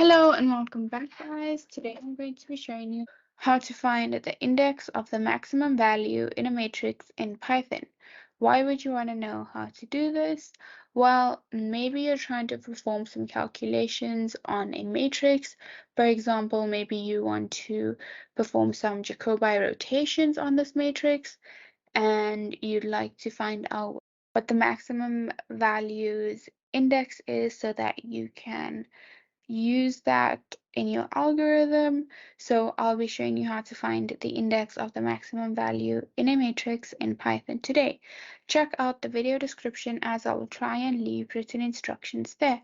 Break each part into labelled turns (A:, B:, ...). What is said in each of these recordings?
A: Hello and welcome back, guys. Today I'm going to be showing you how to find the index of the maximum value in a matrix in Python. Why would you want to know how to do this? Well, maybe you're trying to perform some calculations on a matrix. For example, maybe you want to perform some Jacobi rotations on this matrix and you'd like to find out what the maximum value's index is so that you can use that in your algorithm. So I'll be showing you how to find the index of the maximum value in a matrix in Python today. Check out the video description as I will try and leave written instructions there.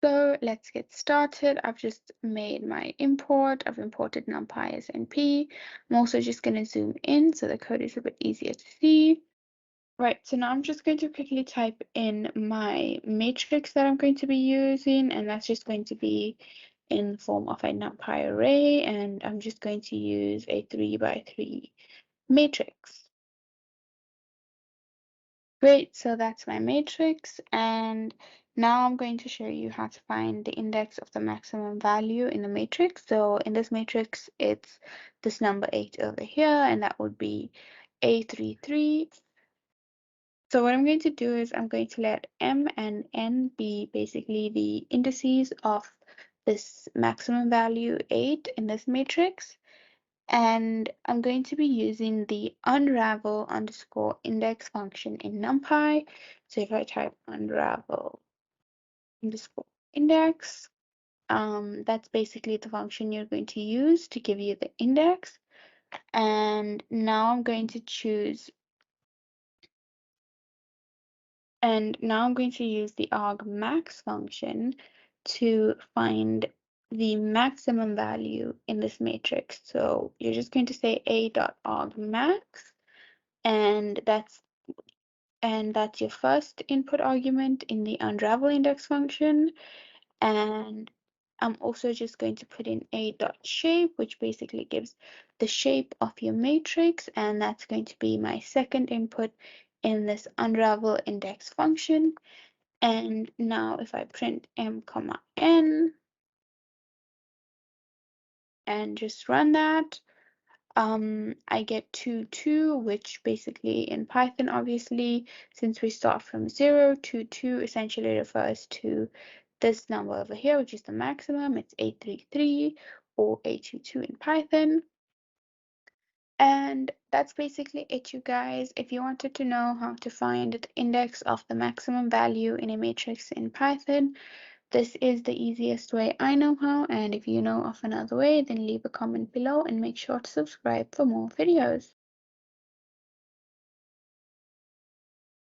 A: So let's get started. I've just made my import. I've imported NumPy as NP. I'm also just going to zoom in so the code is a bit easier to see. Right, so now I'm just going to quickly type in my matrix that I'm going to be using, and that's just going to be in the form of a NumPy array, and I'm just going to use a 3 by 3 matrix. Great, so that's my matrix, and now I'm going to show you how to find the index of the maximum value in the matrix. So in this matrix, it's this number 8 over here, and that would be A33. So what I'm going to do is I'm going to let M and N be basically the indices of this maximum value 8 in this matrix. And I'm going to be using the unravel underscore index function in NumPy. So if I type unravel underscore index, that's basically the function you're going to use to give you the index. And now I'm going to choose And now I'm going to use the argmax function to find the maximum value in this matrix. So you're just going to say a.argmax, and that's your first input argument in the unravel index function. And I'm also just going to put in a.shape, which basically gives the shape of your matrix, and that's going to be my second input in this unravel index function. And now if I print m comma n and just run that, I get 2, 2, which basically in Python, obviously, since we start from 0, 2, 2 essentially refers to this number over here, which is the maximum. It's 833 or 822 in Python. And that's basically it, you guys. If you wanted to know how to find the index of the maximum value in a matrix in Python, this is the easiest way I know how, and if you know of another way, then leave a comment below and make sure to subscribe for more videos.